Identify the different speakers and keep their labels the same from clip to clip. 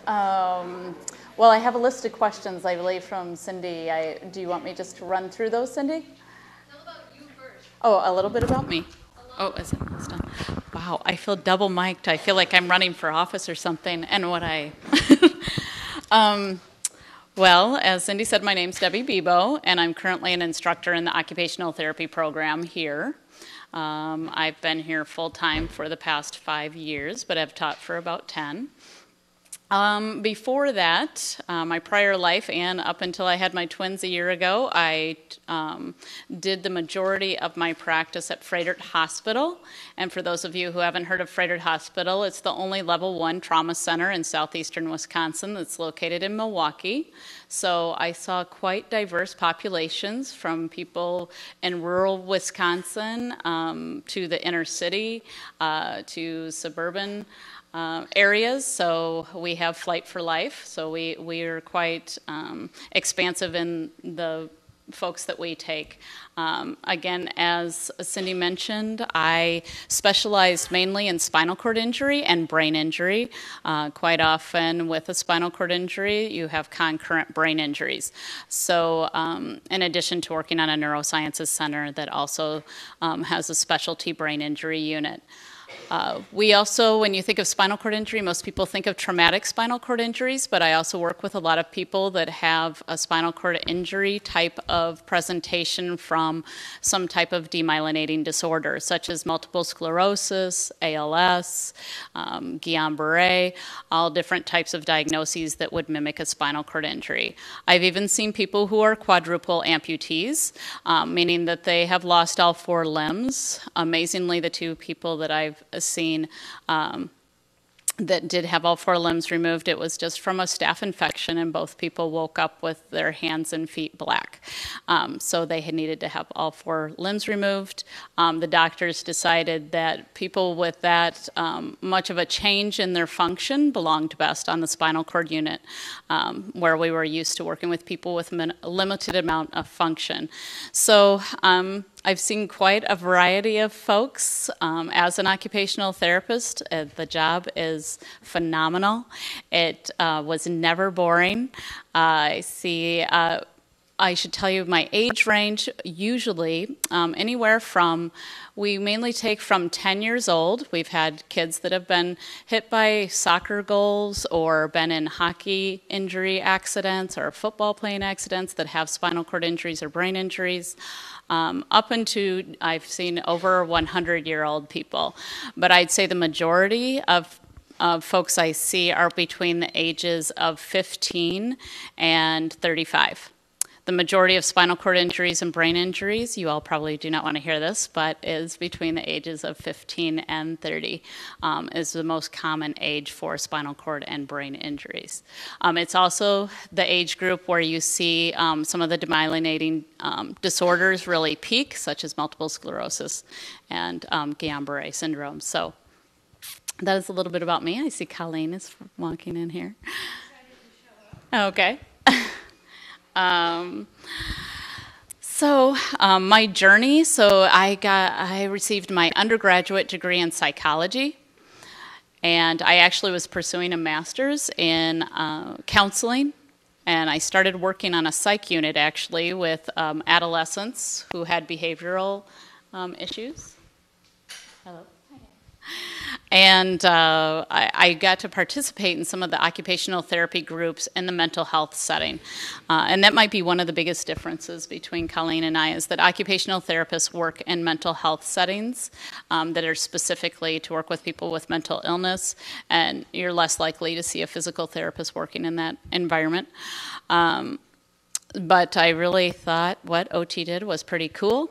Speaker 1: Um, well, I have a list of questions, I believe, from Cindy. Do you want me just to run through those, Cindy?
Speaker 2: Tell about you first.
Speaker 1: Oh, a little bit about me. Oh, is it done? Wow, I feel double mic'd. I feel like I'm running for office or something. And what I... Well, as Cindy said, my name's Debbie Bebo, and I'm currently an instructor in the occupational therapy program here. I've been here full-time for the past 5 years, but I've taught for about 10. Before that, my prior life and up until I had my twins a year ago, I did the majority of my practice at Froedtert Hospital. And for those of you who haven't heard of Froedtert Hospital, it's the only level 1 trauma center in southeastern Wisconsin that's located in Milwaukee. So I saw quite diverse populations from people in rural Wisconsin to the inner city to suburban areas, so we have Flight for Life, so we are quite expansive in the folks that we take. Again, as Cindy mentioned, I specialized mainly in spinal cord injury and brain injury. Quite often with a spinal cord injury, you have concurrent brain injuries. So in addition to working on a neurosciences center that also has a specialty brain injury unit. We also, when you think of spinal cord injury, most people think of traumatic spinal cord injuries, but I also work with a lot of people that have a spinal cord injury type of presentation from some type of demyelinating disorder, such as multiple sclerosis, ALS, Guillain-Barré, all different types of diagnoses that would mimic a spinal cord injury. I've even seen people who are quadruple amputees, meaning that they have lost all 4 limbs. Amazingly, the 2 people that I've seen that did have all 4 limbs removed, it was just from a staph infection, and both people woke up with their hands and feet black. So they had needed to have all 4 limbs removed. The doctors decided that people with that much of a change in their function belonged best on the spinal cord unit, where we were used to working with people with a limited amount of function. So I've seen quite a variety of folks. As an occupational therapist, the job is phenomenal. It was never boring. I should tell you my age range, usually anywhere from, we mainly take from 10 years old. We've had kids that have been hit by soccer goals or been in hockey injury accidents or football playing accidents that have spinal cord injuries or brain injuries. Up into, I've seen over 100-year-old people. But I'd say the majority of folks I see are between the ages of 15 and 35. The majority of spinal cord injuries and brain injuries, you all probably do not want to hear this, but is between the ages of 15 and 30 is the most common age for spinal cord and brain injuries. It's also the age group where you see some of the demyelinating disorders really peak, such as multiple sclerosis and Guillain-Barré syndrome. So that is a little bit about me. I see Colleen is walking in here. Okay. My journey, I received my undergraduate degree in psychology, and I actually was pursuing a master's in counseling, and I started working on a psych unit actually with adolescents who had behavioral issues. Hello. And I got to participate in some of the occupational therapy groups in the mental health setting. And that might be one of the biggest differences between Colleen and I, is that occupational therapists work in mental health settings that are specifically to work with people with mental illness, and you're less likely to see a physical therapist working in that environment. But I really thought what OT did was pretty cool.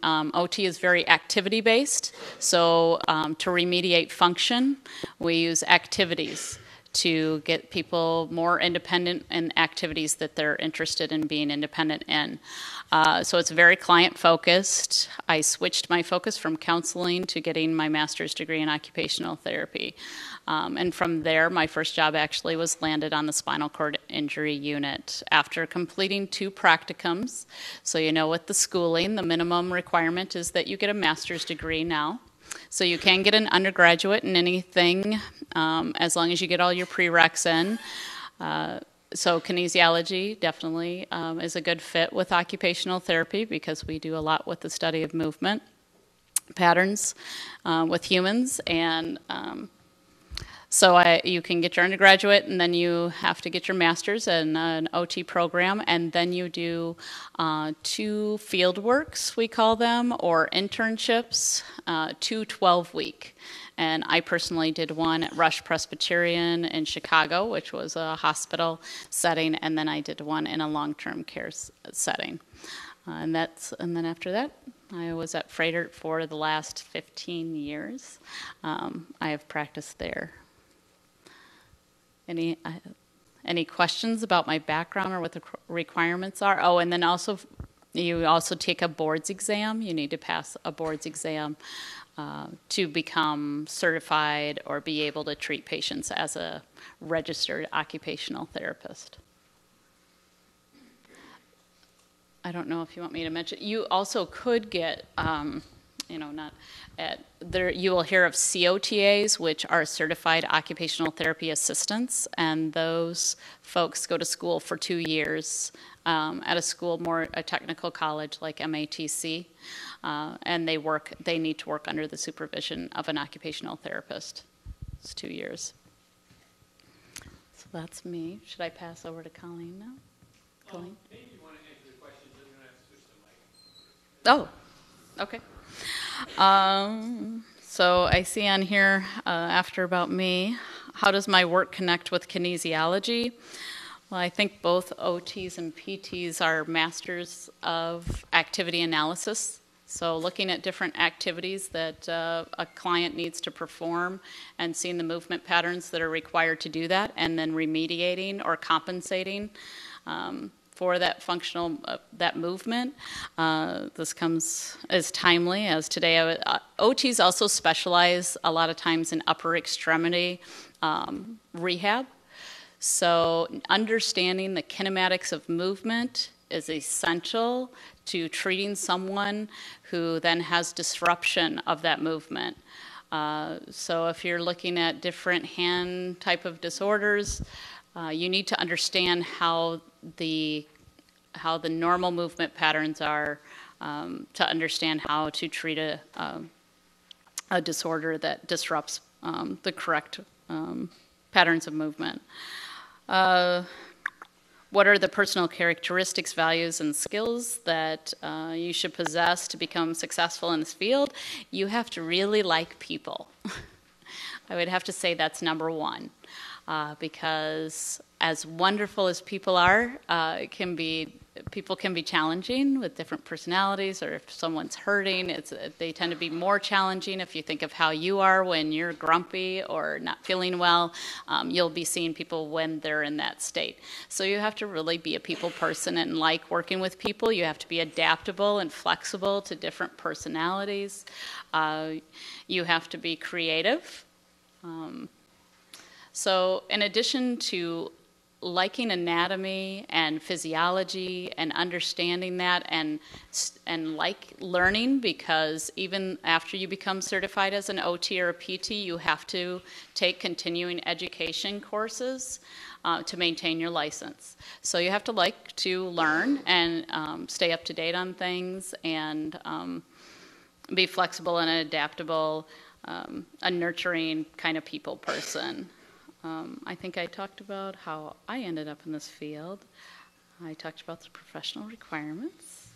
Speaker 1: OT is very activity-based, so to remediate function, we use activities to get people more independent in activities that they're interested in being independent in. So it's very client-focused. I switched my focus from counseling to getting my master's degree in occupational therapy. And from there, my first job actually was landed on the spinal cord injury unit after completing 2 practicums. So you know, with the schooling, the minimum requirement is that you get a master's degree now. So you can get an undergraduate in anything as long as you get all your prereqs in. So kinesiology definitely is a good fit with occupational therapy because we do a lot with the study of movement patterns with humans. And so you can get your undergraduate, and then you have to get your master's in an OT program, and then you do 2 field works, we call them, or internships, 2 12-week. And I personally did one at Rush Presbyterian in Chicago, which was a hospital setting, and then I did one in a long-term care setting. And then after that, I was at Freighter for the last 15 years. I have practiced there. Any questions about my background or what the requirements are? Oh, and then you also take a boards exam. You need to pass a boards exam to become certified or be able to treat patients as a registered occupational therapist. I don't know if you want me to mention. You also could get, you will hear of COTAs, which are Certified Occupational Therapy Assistants, and those folks go to school for 2 years at a technical college like MATC, and they need to work under the supervision of an occupational therapist. It's 2 years. So that's me. Should I pass over to Colleen now? Colleen?
Speaker 3: Maybe you want to answer the questions, then you're going to have to switch the mic.
Speaker 1: Oh, okay. So I see on here, after about me, how does my work connect with kinesiology? Well, I think both OTs and PTs are masters of activity analysis. So looking at different activities that a client needs to perform and seeing the movement patterns that are required to do that, and then remediating or compensating for that functional, that movement. This is timely, as today OTs also specialize a lot of times in upper extremity rehab. So understanding the kinematics of movement is essential to treating someone who then has disruption of that movement. So if you're looking at different hand type of disorders, you need to understand how the normal movement patterns are to understand how to treat a disorder that disrupts the correct patterns of movement. What are the personal characteristics, values, and skills that you should possess to become successful in this field? You have to really like people. I would have to say that's number one. Because as wonderful as people are, people can be challenging with different personalities, or if someone's hurting, they tend to be more challenging. If you think of how you are when you're grumpy or not feeling well, you'll be seeing people when they're in that state. So you have to really be a people person and like working with people. You have to be adaptable and flexible to different personalities. You have to be creative. So in addition to liking anatomy and physiology and understanding that and like learning, because even after you become certified as an OT or a PT, you have to take continuing education courses to maintain your license. So you have to like to learn and stay up to date on things and be flexible and adaptable, a nurturing kind of people person. I think I talked about how I ended up in this field. I talked about the professional requirements.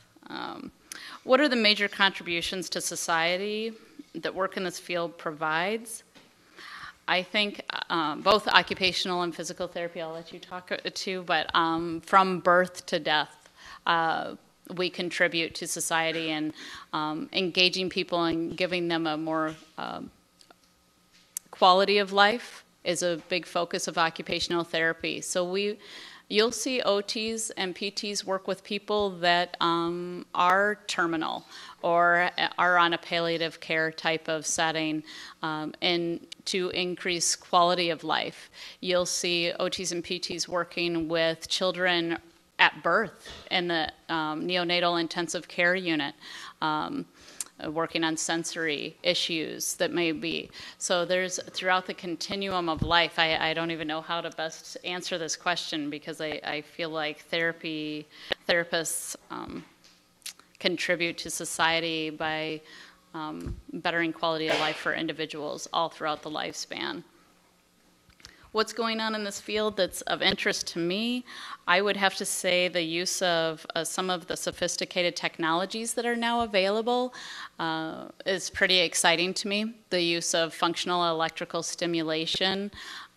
Speaker 1: What are the major contributions to society that work in this field provides? I think both occupational and physical therapy, I'll let you talk to, but from birth to death, we contribute to society and engaging people and giving them a more quality of life is a big focus of occupational therapy. So you'll see OTs and PTs work with people that are terminal or are on a palliative care type of setting and to increase quality of life. You'll see OTs and PTs working with children at birth in the neonatal intensive care unit. working on sensory issues that may be. So there's throughout the continuum of life, I don't even know how to best answer this question because I feel like therapists contribute to society by bettering quality of life for individuals all throughout the lifespan. What's going on in this field that's of interest to me? I would have to say the use of some of the sophisticated technologies that are now available is pretty exciting to me. The use of functional electrical stimulation.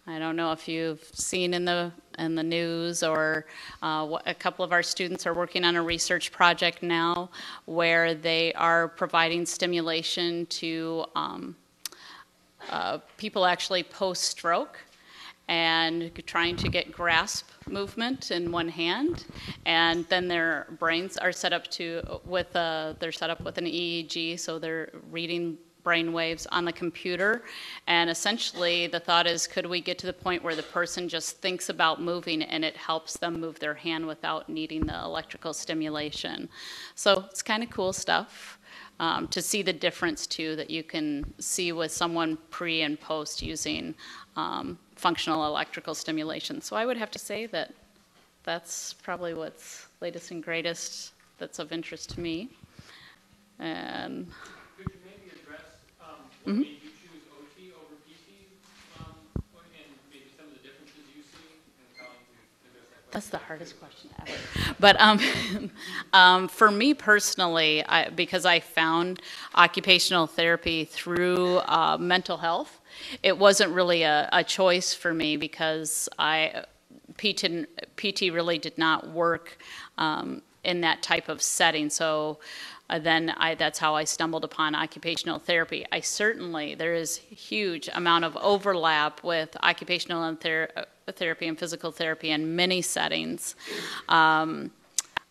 Speaker 1: I don't know if you've seen in the news or a couple of our students are working on a research project now where they are providing stimulation to people actually post-stroke and trying to get grasp movement in one hand, and then their brains are set up with an EEG, so they're reading brain waves on the computer, and essentially the thought is, could we get to the point where the person just thinks about moving and it helps them move their hand without needing the electrical stimulation? So it's kind of cool stuff. To see the difference too that you can see with someone pre and post using functional electrical stimulation. So I would have to say that that's probably what's latest and greatest that's of interest to me. And
Speaker 3: could you maybe address what made you choose OT over PT, and maybe some of the differences you see, and how you address that question?
Speaker 1: That's the hardest question ever. But for me personally, because I found occupational therapy through mental health, it wasn't really a choice for me because PT really did not work in that type of setting. So then that's how I stumbled upon occupational therapy. There is huge amount of overlap with occupational and therapy and physical therapy in many settings.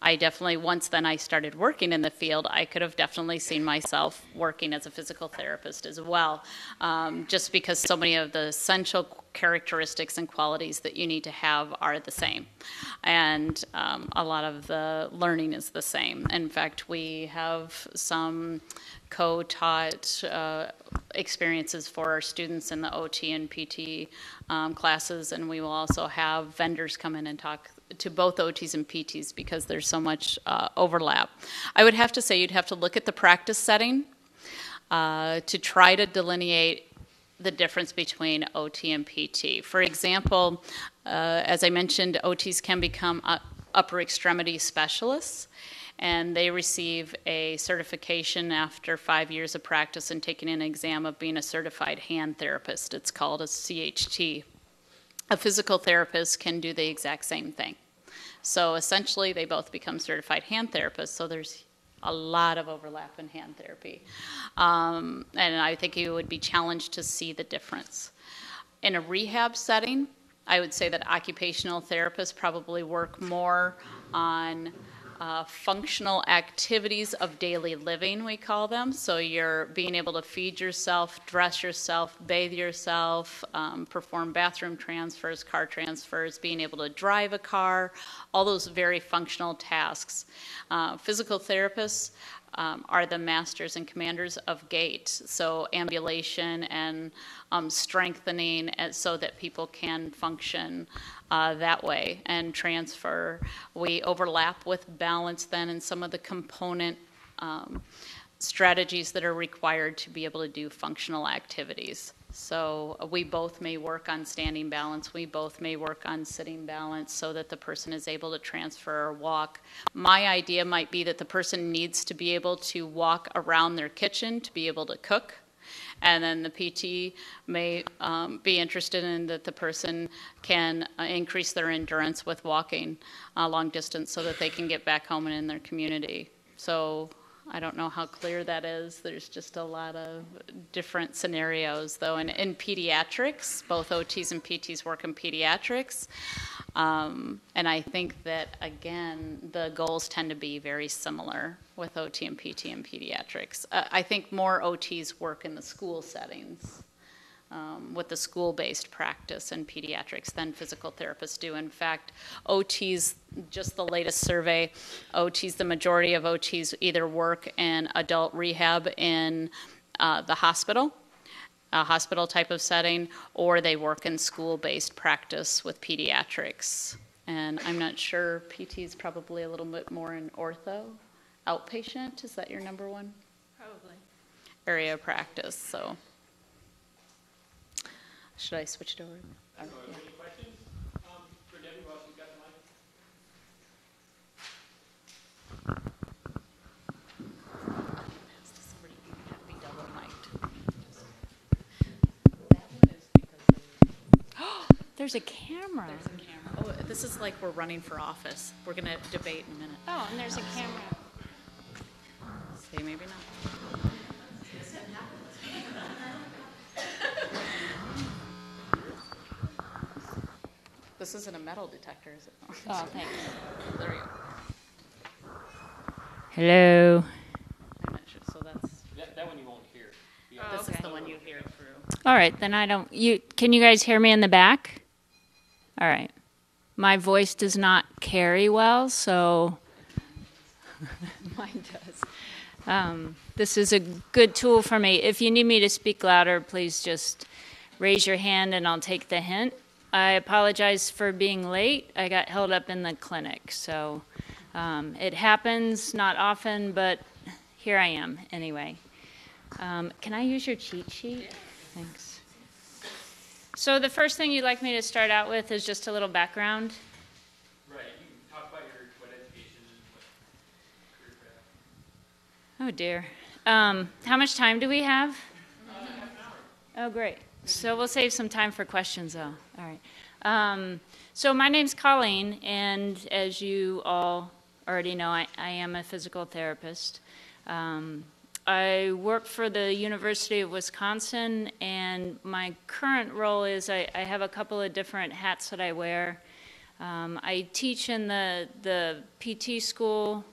Speaker 1: I definitely, once then I started working in the field, I could have definitely seen myself working as a physical therapist as well, just because so many of the essential characteristics and qualities that you need to have are the same. And a lot of the learning is the same. In fact, we have some co-taught experiences for our students in the OT and PT classes, and we will also have vendors come in and talk to both OTs and PTs because there's so much overlap. I would have to say you'd have to look at the practice setting to try to delineate the difference between OT and PT. For example, as I mentioned, OTs can become upper extremity specialists, and they receive a certification after 5 years of practice and taking an exam of being a certified hand therapist. It's called a CHT. A physical therapist can do the exact same thing. So essentially, they both become certified hand therapists, so there's a lot of overlap in hand therapy. And I think you would be challenged to see the difference. In a rehab setting, I would say that occupational therapists probably work more on functional activities of daily living, we call them. So you're being able to feed yourself, dress yourself, bathe yourself, perform bathroom transfers, car transfers, being able to drive a car, all those very functional tasks. Physical therapists are the masters and commanders of gait, so ambulation and strengthening so that people can function that way and transfer. We overlap with balance then in some of the component strategies that are required to be able to do functional activities. So we both may work on standing balance, we both may work on sitting balance so that the person is able to transfer or walk. My idea might be that the person needs to be able to walk around their kitchen to be able to cook. And then the PT may be interested in that the person can increase their endurance with walking long distance so that they can get back home and in their community. So I don't know how clear that is. There's just a lot of different scenarios, though. And in pediatrics, both OTs and PTs work in pediatrics. And I think that, again, the goals tend to be very similar with OT and PT and pediatrics. I think more OTs work in the school settings with the school-based practice in pediatrics than physical therapists do. In fact, OTs, just the latest survey, OTs, the majority of OTs either work in adult rehab in the hospital, a hospital type of setting, or they work in school-based practice with pediatrics. And I'm not sure, PT is probably a little bit more in ortho, outpatient. Is that your number one?
Speaker 2: Probably.
Speaker 1: Area of practice, so. Should I switch it over?
Speaker 3: Any questions for Debbie while she's got the mic?
Speaker 1: Somebody have to be double mic'd. There's a camera. There's a camera. Oh, this is like we're running for office. We're going to debate in a minute.
Speaker 2: Oh, and there's a camera.
Speaker 1: See, maybe not. This isn't a metal detector, is it?
Speaker 2: Oh, thanks.
Speaker 1: There we go.
Speaker 2: Hello.
Speaker 1: I'm not sure, so that's,
Speaker 3: That one you won't hear. Yeah.
Speaker 1: this is the one you hear through.
Speaker 2: All right, then can you guys hear me in the back? All right. My voice does not carry well, so mine does. This is a good tool for me. If you need me to speak louder, please just raise your hand and I'll take the hint. I apologize for being late. I got held up in the clinic, so it happens not often, but here I am anyway. Can I use your cheat sheet? Thanks. So the first thing you'd like me to start out with is just a little background.
Speaker 3: Right. You can talk about what education and what career path.
Speaker 2: Oh dear. How much time do we have?
Speaker 3: Half an hour.
Speaker 2: Oh, great. So we'll save some time for questions, though. All right. So my name's Colleen, and as you all already know, I am a physical therapist. I work for the University of Wisconsin, and my current role is I have a couple of different hats that I wear. I teach in the PT school,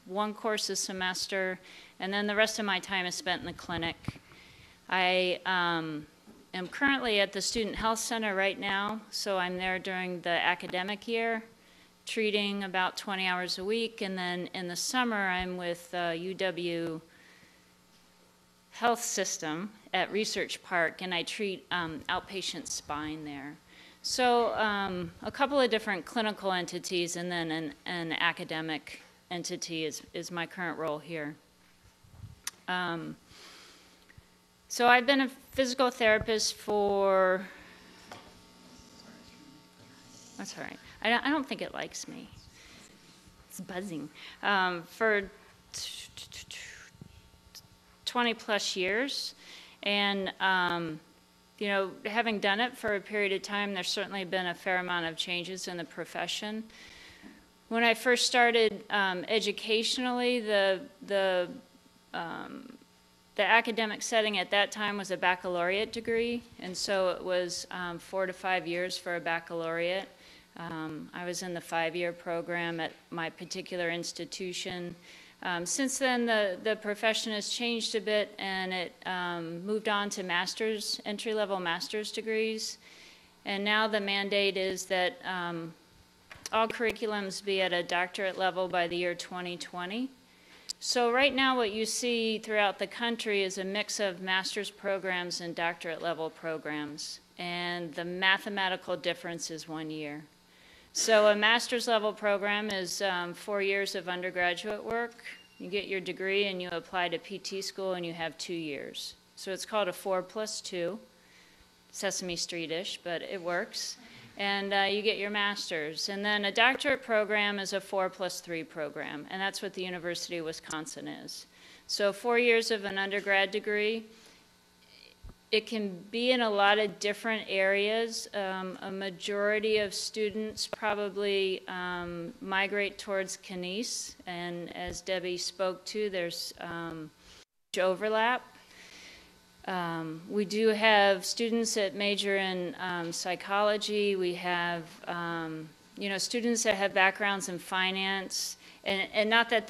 Speaker 2: one course a semester, and then the rest of my time is spent in the clinic. I am currently at the Student Health Center right now, so I'm there during the academic year, treating about 20 hours a week, and then in the summer I'm with UW Health System at Research Park, and I treat outpatient spine there. So a couple of different clinical entities, and then an academic entity is my current role here. So I've been a physical therapist for, that's all right. I don't think it likes me. It's buzzing. For 20 plus years. And, you know, having done it for a period of time, there's certainly been a fair amount of changes in the profession. When I first started educationally, the academic setting at that time was a baccalaureate degree, and so it was 4 to 5 years for a baccalaureate. I was in the 5-year program at my particular institution. Since then, the profession has changed a bit, and it moved on to master's, entry-level master's degrees. And now the mandate is that all curriculums be at a doctorate level by the year 2020. So right now what you see throughout the country is a mix of master's programs and doctorate level programs, and the mathematical difference is 1 year. So a master's level program is 4 years of undergraduate work. You get your degree and you apply to PT school and you have 2 years. So it's called a 4+2, Sesame Street-ish, but it works. And you get your master's. And then a doctorate program is a 4+3 program, and that's what the University of Wisconsin is. So 4 years of an undergrad degree. It can be in a lot of different areas. A majority of students probably migrate towards kines, and as Debbie spoke to, there's overlap. We do have students that major in psychology. We have you know, students that have backgrounds in finance, and not that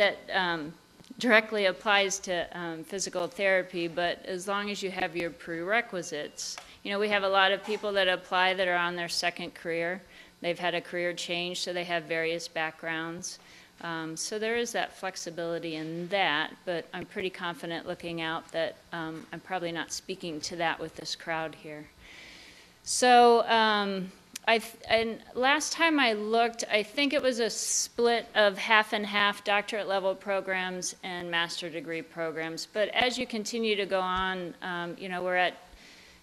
Speaker 2: directly applies to physical therapy, but as long as you have your prerequisites. You know, we have a lot of people that apply that are on their second career. They've had a career change, so they have various backgrounds. So there is that flexibility in that, but I'm pretty confident looking out that I'm probably not speaking to that with this crowd here. So and last time I looked, I think it was a split of half and half doctorate level programs and master degree programs. But as you continue to go on, you know, we're at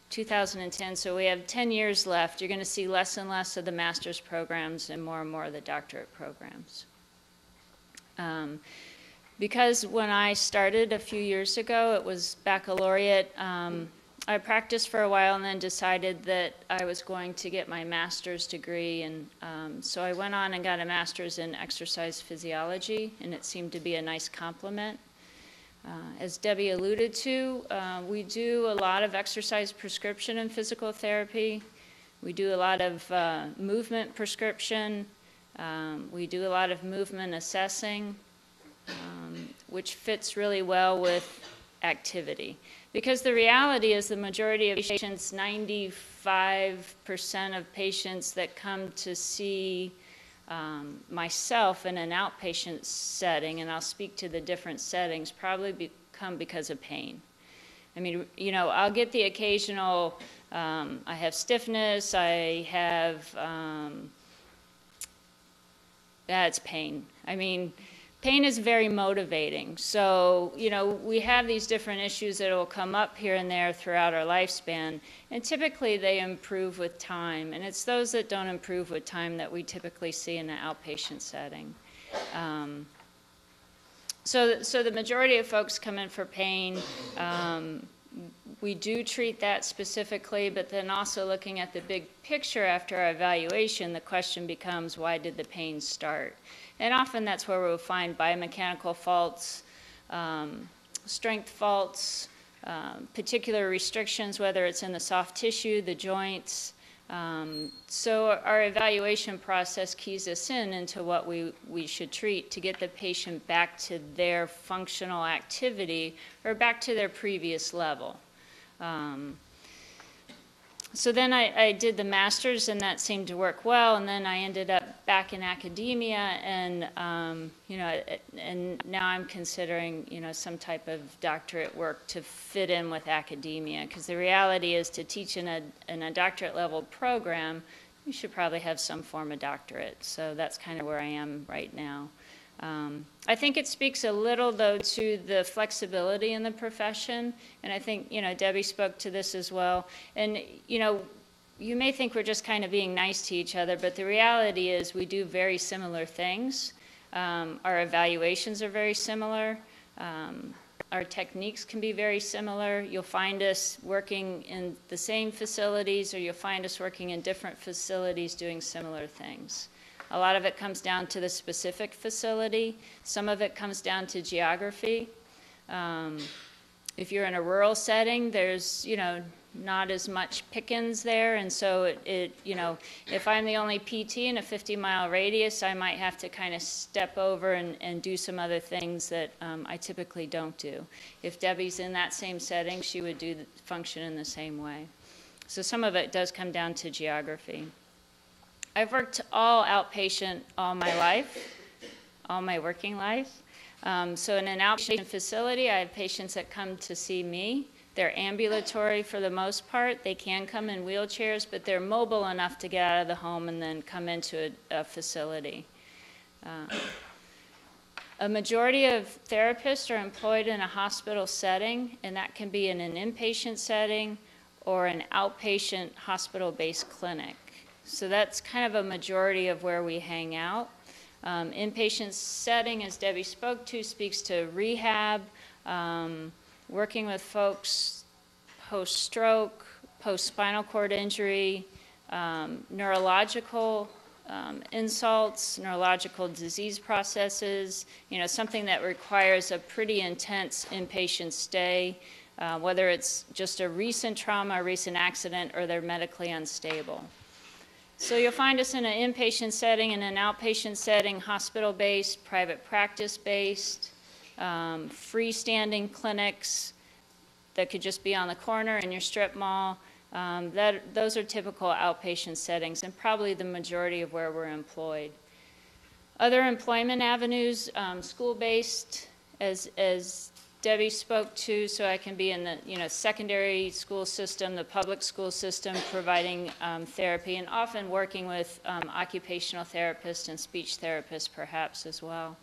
Speaker 2: 2010, so we have 10 years left. You're going to see less and less of the master's programs and more of the doctorate programs. Because when I started a few years ago, it was baccalaureate. I practiced for a while and then decided that I was going to get my master's degree, and so I went on and got a master's in exercise physiology, and it seemed to be a nice complement. As Debbie alluded to, we do a lot of exercise prescription in physical therapy. We do a lot of movement prescription. We do a lot of movement assessing, which fits really well with activity. Because the reality is the majority of patients, 95% of patients that come to see myself in an outpatient setting, and I'll speak to the different settings, probably come because of pain. I mean, you know, I'll get the occasional, I have stiffness, I have, that's pain. I mean, pain is very motivating. So, you know, we have these different issues that will come up here and there throughout our lifespan, and typically they improve with time. And it's those that don't improve with time that we typically see in the outpatient setting. So the majority of folks come in for pain. We do treat that specifically, but then also looking at the big picture after our evaluation, the question becomes, why did the pain start? And often that's where we'll find biomechanical faults, strength faults, particular restrictions, whether it's in the soft tissue, the joints. So our evaluation process keys us into what we should treat to get the patient back to their functional activity or back to their previous level. So then I did the master's, and that seemed to work well, and then I ended up back in academia, and you know, and now I'm considering, you know, some type of doctorate work to fit in with academia, because the reality is to teach in a doctorate level program, you should probably have some form of doctorate. So that's kind of where I am right now. I think it speaks a little, though, to the flexibility in the profession, and I think, you know, Debbie spoke to this as well. And, you know, you may think we're just kind of being nice to each other, but the reality is we do very similar things. Our evaluations are very similar. Our techniques can be very similar. You'll find us working in the same facilities, or you'll find us working in different facilities doing similar things. A lot of it comes down to the specific facility. Some of it comes down to geography. If you're in a rural setting, there's, you know, not as much pickings there, and so you know, if I'm the only PT in a 50-mile radius, I might have to kind of step over and do some other things that I typically don't do. If Debbie's in that same setting, she would function in the same way. So some of it does come down to geography. I've worked all outpatient all my life, all my working life. So in an outpatient facility, I have patients that come to see me. They're ambulatory for the most part. They can come in wheelchairs, but they're mobile enough to get out of the home and then come into a facility. A majority of therapists are employed in a hospital setting, and that can be in an inpatient setting or an outpatient hospital-based clinic. So that's kind of a majority of where we hang out. Inpatient setting, as Debbie spoke to, speaks to rehab, working with folks post-stroke, post-spinal cord injury, neurological insults, neurological disease processes, you know, something that requires a pretty intense inpatient stay, whether it's just a recent trauma, a recent accident, or they're medically unstable. So you'll find us in an inpatient setting, in an outpatient setting, hospital-based, private practice-based. freestanding clinics that could just be on the corner in your strip mall. Those are typical outpatient settings and probably the majority of where we're employed. Other employment avenues, school-based, as Debbie spoke to, so I can be in the secondary school system, the public school system, providing therapy, and often working with occupational therapists and speech therapists perhaps as well.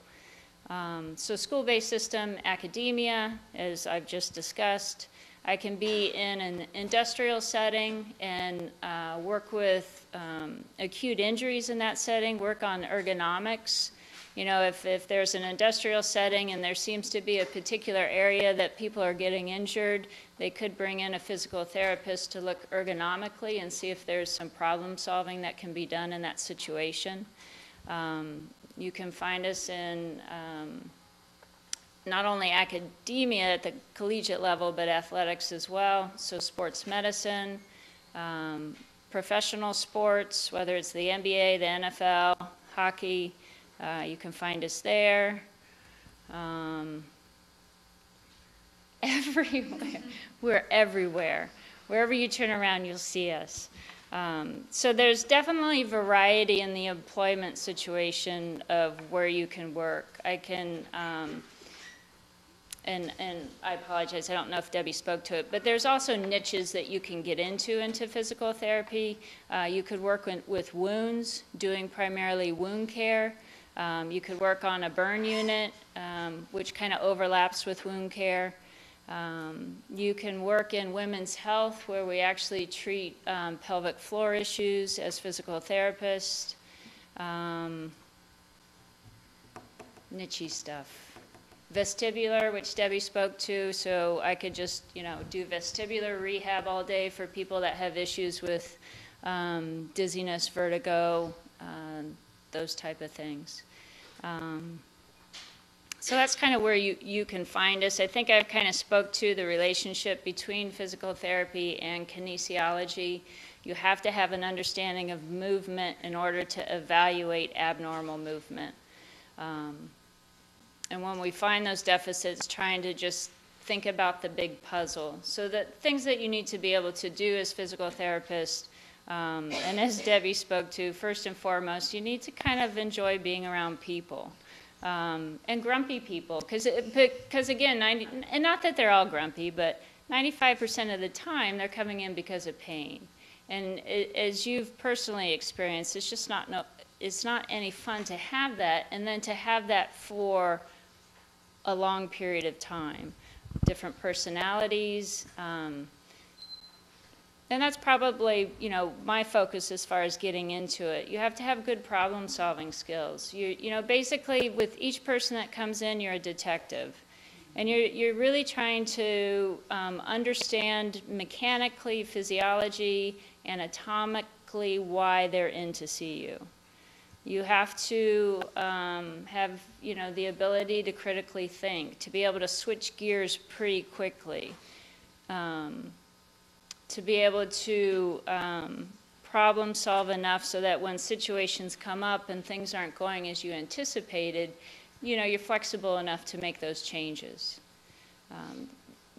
Speaker 2: So school-based system, academia, as I've just discussed. I can be in an industrial setting and work with acute injuries in that setting, work on ergonomics. You know, if there's an industrial setting and there seems to be a particular area that people are getting injured, they could bring in a physical therapist to look ergonomically and see if there's some problem solving that can be done in that situation. You can find us in not only academia at the collegiate level, but athletics as well. So sports medicine, professional sports, whether it's the NBA, the NFL, hockey, you can find us there. Everywhere. We're everywhere. Wherever you turn around, you'll see us. So there's definitely variety in the employment situation of where you can work. I can, and I apologize, I don't know if Debbie spoke to it, but there's also niches that you can get into physical therapy. You could work with wounds, doing primarily wound care. You could work on a burn unit, which kind of overlaps with wound care. You can work in women's health, where we actually treat pelvic floor issues as physical therapists. Niche stuff. Vestibular, which Debbie spoke to, so I could just, do vestibular rehab all day for people that have issues with dizziness, vertigo, those type of things. So that's kind of where you can find us. I think I've kind of spoke to the relationship between physical therapy and kinesiology. You have to have an understanding of movement in order to evaluate abnormal movement. And when we find those deficits, trying to just think about the big puzzle. So that things that you need to be able to do as physical therapists, and as Debbie spoke to, first and foremost, you need to kind of enjoy being around people. And grumpy people, because again, and not that they're all grumpy, but 95% of the time they're coming in because of pain. And as you've personally experienced, it's just it's not any fun to have that, and then to have that for a long period of time. Different personalities, and that's probably, my focus as far as getting into it. You have to have good problem-solving skills. Basically, with each person that comes in, you're a detective. And you're really trying to understand mechanically, physiology, anatomically why they're in to see you. You have to have, the ability to critically think, to be able to switch gears pretty quickly. To be able to problem solve enough so that when situations come up and things aren't going as you anticipated, you're flexible enough to make those changes.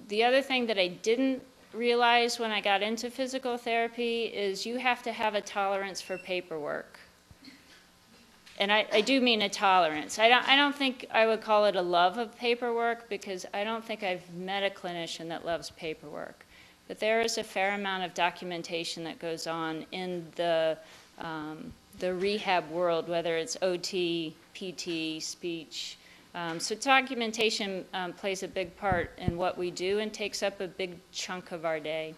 Speaker 2: The other thing that I didn't realize when I got into physical therapy is you have to have a tolerance for paperwork. And I do mean a tolerance. I don't think I would call it a love of paperwork, because I don't think I've met a clinician that loves paperwork. But there is a fair amount of documentation that goes on in the rehab world, whether it's OT, PT, speech. So documentation plays a big part in what we do and takes up a big chunk of our day.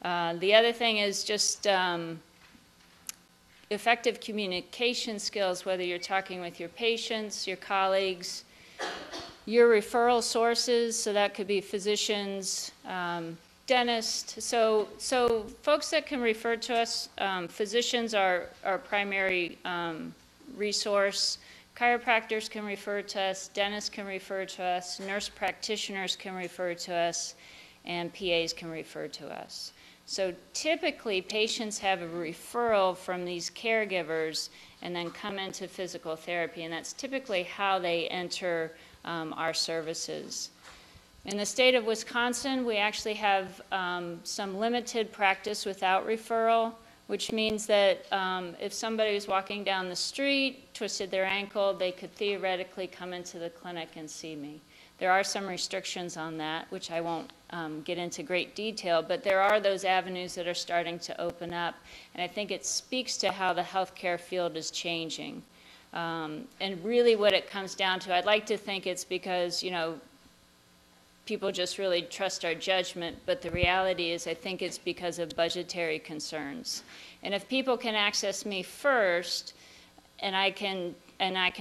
Speaker 2: The other thing is just effective communication skills, whether you're talking with your patients, your colleagues, your referral sources, so that could be physicians, dentists. So folks that can refer to us, physicians are our primary resource. Chiropractors can refer to us, dentists can refer to us, nurse practitioners can refer to us, and PAs can refer to us. So typically, patients have a referral from these caregivers and then come into physical therapy, and that's typically how they enter our services. In the state of Wisconsin, we actually have some limited practice without referral, which means that if somebody was walking down the street, twisted their ankle, they could theoretically come into the clinic and see me. There are some restrictions on that, which I won't get into great detail, but there are those avenues that are starting to open up, and I think it speaks to how the healthcare field is changing. And really what it comes down to, I'd like to think it's because, you know, people just really trust our judgment, but the reality is I think it's because of budgetary concerns. And if people can access me first, and I can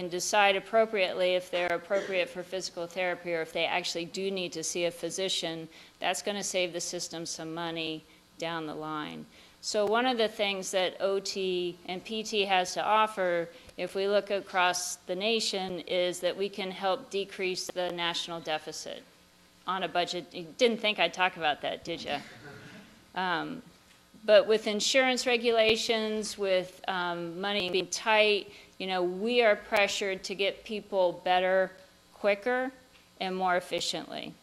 Speaker 2: decide appropriately if they're appropriate for physical therapy or if they actually do need to see a physician, that's going to save the system some money down the line. So one of the things that OT and PT has to offer, if we look across the nation, is that we can help decrease the national deficit on a budget. You didn't think I'd talk about that, did you? But with insurance regulations, with money being tight, you know, we are pressured to get people better, quicker, and more efficiently.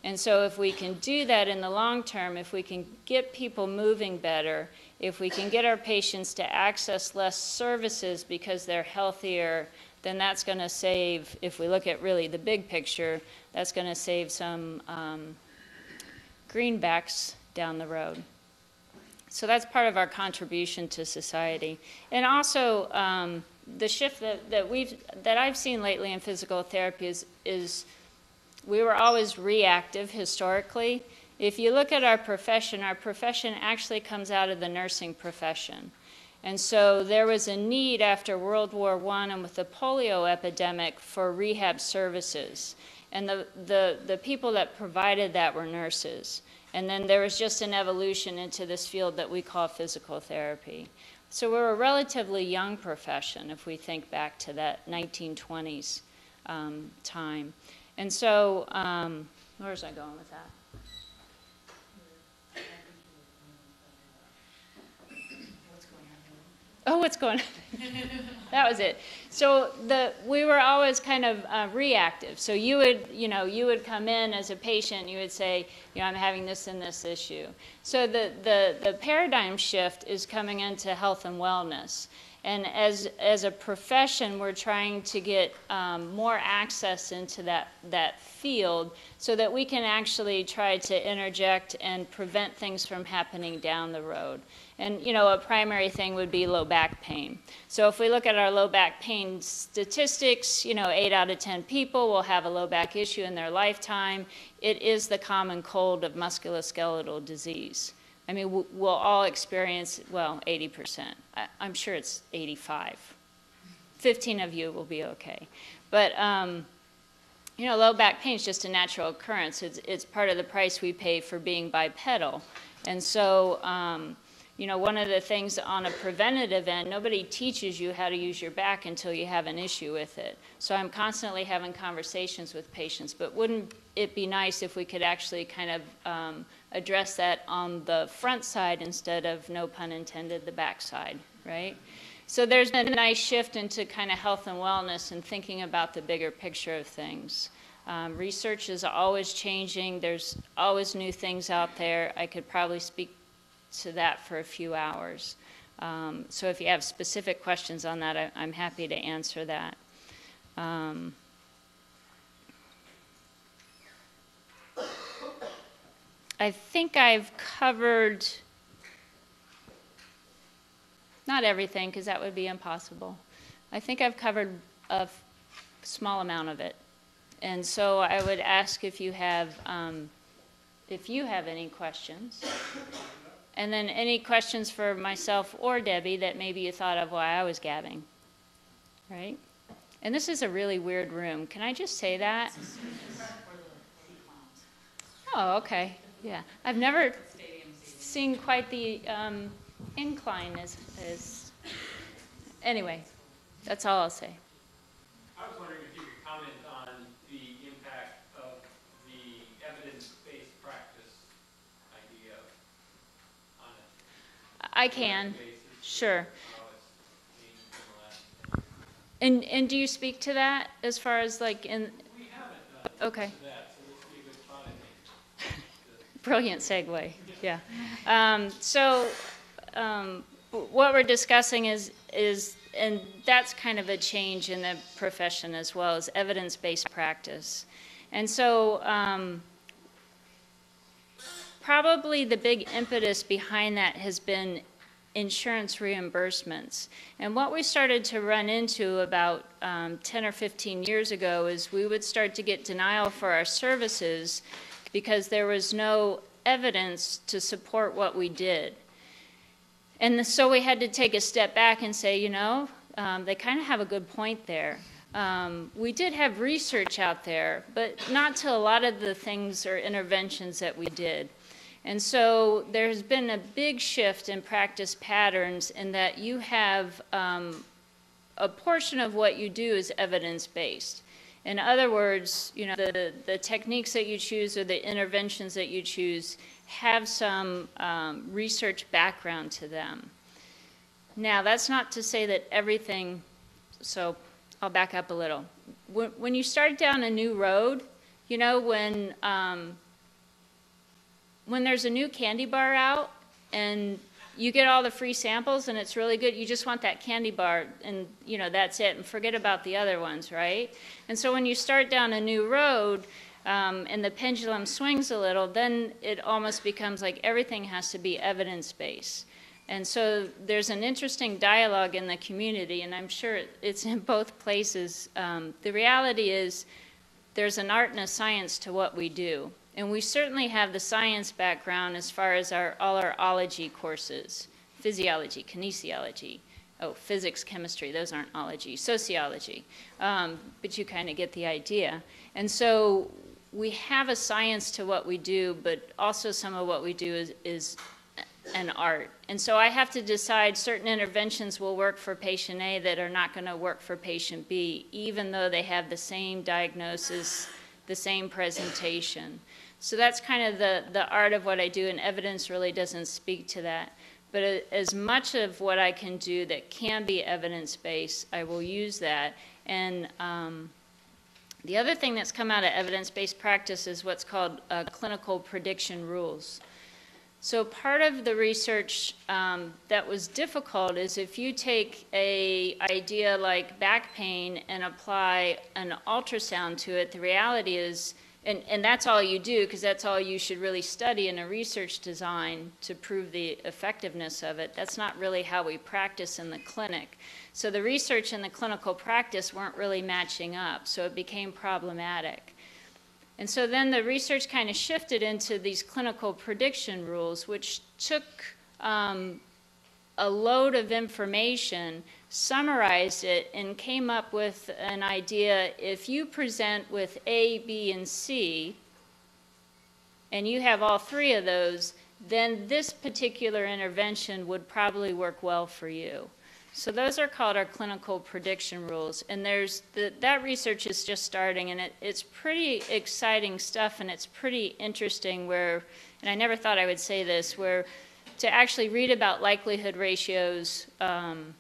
Speaker 2: And so if we can do that in the long term, if we can get people moving better, if we can get our patients to access less services because they're healthier, then that's going to save, if we look at really the big picture, that's going to save some greenbacks down the road. So that's part of our contribution to society. And also, the shift that I've seen lately in physical therapy is we were always reactive historically. If you look at our profession actually comes out of the nursing profession. And so there was a need after World War I and with the polio epidemic for rehab services. And the people that provided that were nurses. And then there was just an evolution into this field that we call physical therapy. So we're a relatively young profession if we think back to that 1920s time. And so, where was I going with that? Oh, what's going on? That was it. So we were always kind of reactive. So you would come in as a patient, you would say, you know, I'm having this and this issue. So the paradigm shift is coming into health and wellness. And as a profession, we're trying to get more access into that field so that we can actually try to interject and prevent things from happening down the road. And, you know, a primary thing would be low back pain. So if we look at our low back pain statistics, you know, 8 out of 10 people will have a low back issue in their lifetime. It is the common cold of musculoskeletal disease. I mean, we'll all experience, well, 80%. I'm sure it's 85. 15 of you will be okay. But, you know, low back pain is just a natural occurrence. It's part of the price we pay for being bipedal. And so, you know, one of the things on a preventative end, nobody teaches you how to use your back until you have an issue with it. So I'm constantly having conversations with patients, but wouldn't it be nice if we could actually kind of address that on the front side instead of, no pun intended, the back side, right? So there's been a nice shift into kind of health and wellness and thinking about the bigger picture of things. Research is always changing. There's always new things out there. I could probably speak to that for a few hours. So if you have specific questions on that, I'm happy to answer that. I think I've covered, not everything, because that would be impossible. I think I've covered a small amount of it. And so I would ask if you have any questions. And then any questions for myself or Debbie that maybe you thought of while I was gabbing, right? And this is a really weird room. Can I just say that? Oh, okay. Yeah. I've never seen quite the incline as... Anyway, that's all I'll say.
Speaker 3: I was wondering if you could comment on the impact of the evidence-based practice idea
Speaker 2: I can,
Speaker 3: basis,
Speaker 2: sure.
Speaker 3: how it's changed in the last 10 years?
Speaker 2: And do you speak to that as far as like in,
Speaker 3: We haven't done
Speaker 2: okay.
Speaker 3: that, so this would be a good spot, I think.
Speaker 2: Brilliant segue, yeah. What we're discussing is, and that's kind of a change in the profession as well, as evidence-based practice. And so probably the big impetus behind that has been insurance reimbursements. And what we started to run into about 10 or 15 years ago is we would start to get denial for our services because there was no evidence to support what we did. And so we had to take a step back and say, you know, they kind of have a good point there. We did have research out there, but not to a lot of the things or interventions that we did. And so there's been a big shift in practice patterns in that you have a portion of what you do is evidence-based. In other words, you know, the techniques that you choose or the interventions that you choose have some research background to them. Now, that's not to say that everything, so I'll back up a little. When you start down a new road, you know, when there's a new candy bar out and you get all the free samples and it's really good, you just want that candy bar and, you know, that's it, and forget about the other ones, right? And so when you start down a new road and the pendulum swings a little, then it almost becomes like everything has to be evidence-based. And so there's an interesting dialogue in the community, and I'm sure it's in both places. The reality is there's an art and a science to what we do. And we certainly have the science background as far as all our ology courses, physiology, kinesiology, physics, chemistry, those aren't ology, sociology, but you kind of get the idea. And so we have a science to what we do, but also some of what we do is an art. And so I have to decide certain interventions will work for patient A that are not going to work for patient B, even though they have the same diagnosis, the same presentation. So that's kind of the art of what I do, and evidence really doesn't speak to that. But as much of what I can do that can be evidence-based, I will use that. And the other thing that's come out of evidence-based practice is what's called clinical prediction rules. So part of the research that was difficult is if you take an idea like back pain and apply an ultrasound to it, the reality is, and that's all you do because that's all you should really study in a research design to prove the effectiveness of it. That's not really how we practice in the clinic. So the research and the clinical practice weren't really matching up, so it became problematic. And so then the research kind of shifted into these clinical prediction rules, which took a load of information, summarized it, and came up with an idea: if you present with A, B, and C, and you have all three of those, then this particular intervention would probably work well for you. So those are called our clinical prediction rules, and that research is just starting, and it's pretty exciting stuff, and it's pretty interesting and I never thought I would say this, where to actually read about likelihood ratios and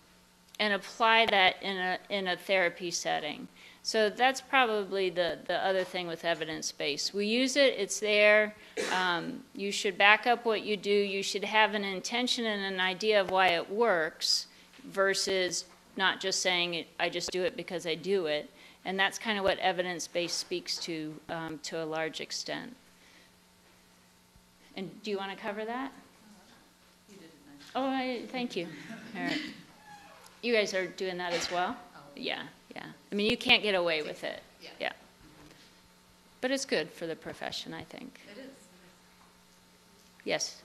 Speaker 2: apply that in a therapy setting. So that's probably the other thing with evidence-based. We use it, it's there, you should back up what you do, you should have an intention and an idea of why it works, versus not just saying, I just do it because I do it. And that's kind of what evidence-based speaks to a large extent. And do you want to cover that?
Speaker 4: You did nice.
Speaker 2: Oh, thank you. All right. You guys are doing that as well? Yeah, yeah. I mean, you can't get away with it. Yeah. But it's good for the profession, I think.
Speaker 4: It is.
Speaker 2: Yes?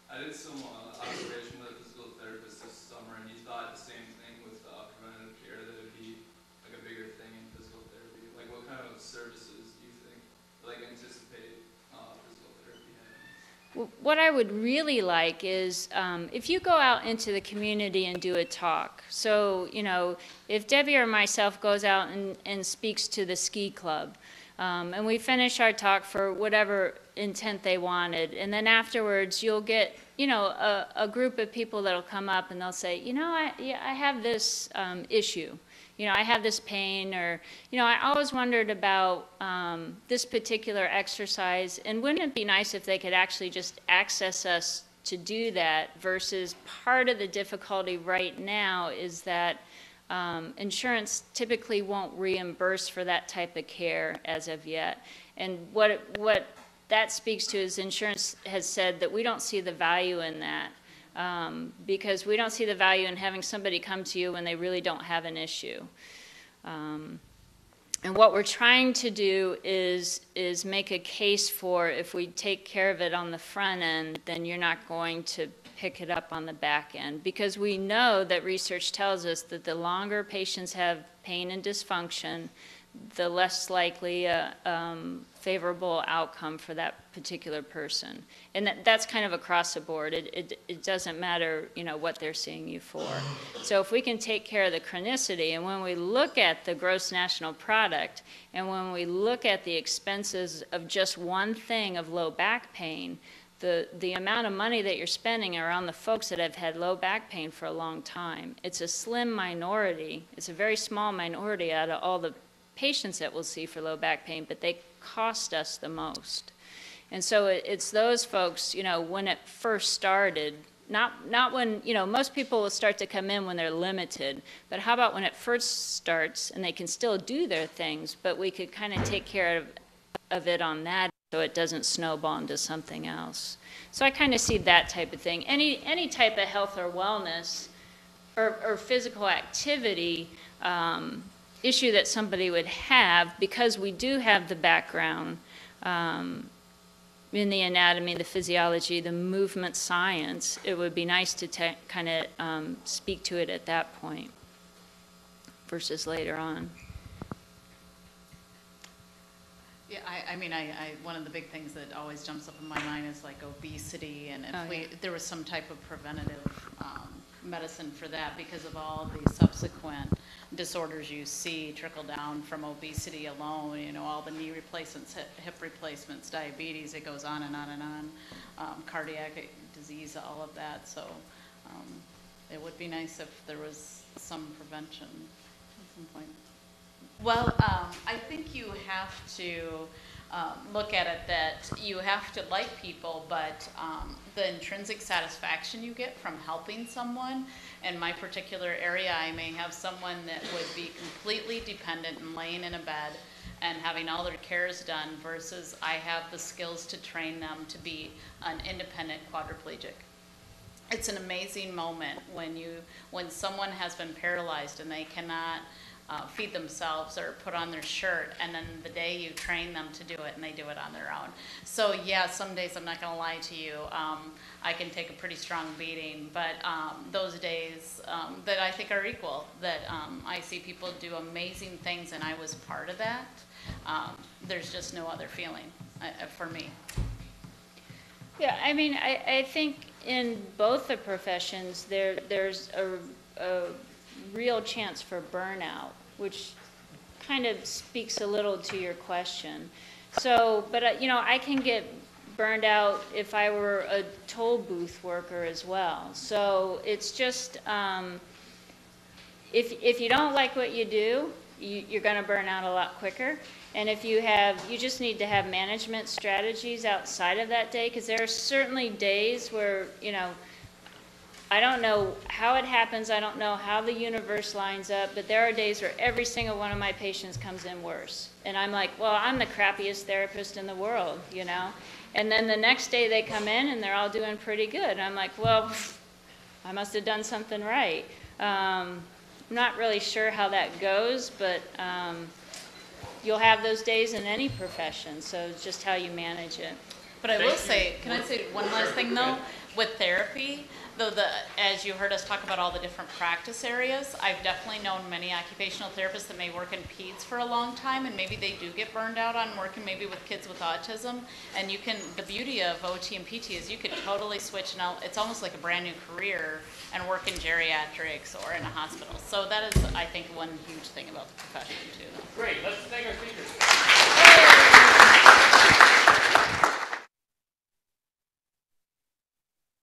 Speaker 5: I did some observation with a physical therapist this summer, and he thought the same thing with preventative care, that it would be like a bigger thing in physical therapy. Like, what kind of services do you think, like, anticipate physical therapy having?
Speaker 2: What I would really like is if you go out into the community and do a talk. So, you know, if Debbie or myself goes out and speaks to the ski club, and we finish our talk for whatever intent they wanted, and then afterwards you'll get a group of people that'll come up and they'll say, I have this issue. I have this pain, or, I always wondered about this particular exercise, and wouldn't it be nice if they could actually just access us to do that, versus part of the difficulty right now is that insurance typically won't reimburse for that type of care as of yet. And what that speaks to is insurance has said that we don't see the value in that. Because we don't see the value in having somebody come to you when they really don't have an issue. And what we're trying to do is make a case for, if we take care of it on the front end, then you're not going to pick it up on the back end. Because we know that research tells us that the longer patients have pain and dysfunction, the less likely a favorable outcome for that particular person. And that's kind of across the board. It doesn't matter, what they're seeing you for. So if we can take care of the chronicity, and when we look at the gross national product, and when we look at the expenses of just one thing of low back pain, the amount of money that you're spending are on the folks that have had low back pain for a long time. It's a slim minority. It's a very small minority out of all the patients that we'll see for low back pain, but they cost us the most. And so it's those folks, when it first started, not when, most people will start to come in when they're limited, but how about when it first starts and they can still do their things, but we could kind of take care of it on that so it doesn't snowball into something else. So I kind of see that type of thing. Any type of health or wellness or physical activity issue that somebody would have, because we do have the background in the anatomy, the physiology, the movement science, it would be nice to kind of speak to it at that point versus later on.
Speaker 1: Yeah, I mean, one of the big things that always jumps up in my mind is like obesity, and if there was some type of preventative medicine for that, because of all the subsequent disorders you see trickle down from obesity alone, all the knee replacements, hip replacements, diabetes, it goes on and on and on, cardiac disease, all of that. So it would be nice if there was some prevention at some point. Well, I think you have to look at it that you have to like people, but the intrinsic satisfaction you get from helping someone. In my particular area, I may have someone that would be completely dependent and laying in a bed and having all their cares done, versus I have the skills to train them to be an independent quadriplegic. It's an amazing moment when someone has been paralyzed and they cannot feed themselves or put on their shirt, and then the day you train them to do it and they do it on their own. So yeah, some days, I'm not going to lie to you, I can take a pretty strong beating, but those days that I think are equal, that I see people do amazing things and I was part of that, there's just no other feeling for me.
Speaker 2: Yeah, I mean, I think in both the professions there's a real chance for burnout, which kind of speaks a little to your question. So, but I can get burned out if I were a toll booth worker as well. So it's just, if you don't like what you do, you're going to burn out a lot quicker. And if you just need to have management strategies outside of that day, because there are certainly days where, I don't know how it happens, I don't know how the universe lines up, but there are days where every single one of my patients comes in worse. And I'm like, well, I'm the crappiest therapist in the world, And then the next day they come in and they're all doing pretty good. And I'm like, well, I must have done something right. I'm not really sure how that goes, but you'll have those days in any profession, so it's just how you manage it.
Speaker 1: But I will say, can I say one last thing though? With therapy, though, as you heard us talk about all the different practice areas, I've definitely known many occupational therapists that may work in peds for a long time, and maybe they do get burned out on working maybe with kids with autism. And the beauty of OT and PT is you could totally switch, and it's almost like a brand new career, and work in geriatrics or in a hospital. So that is, I think, one huge thing about the profession too.
Speaker 3: Great.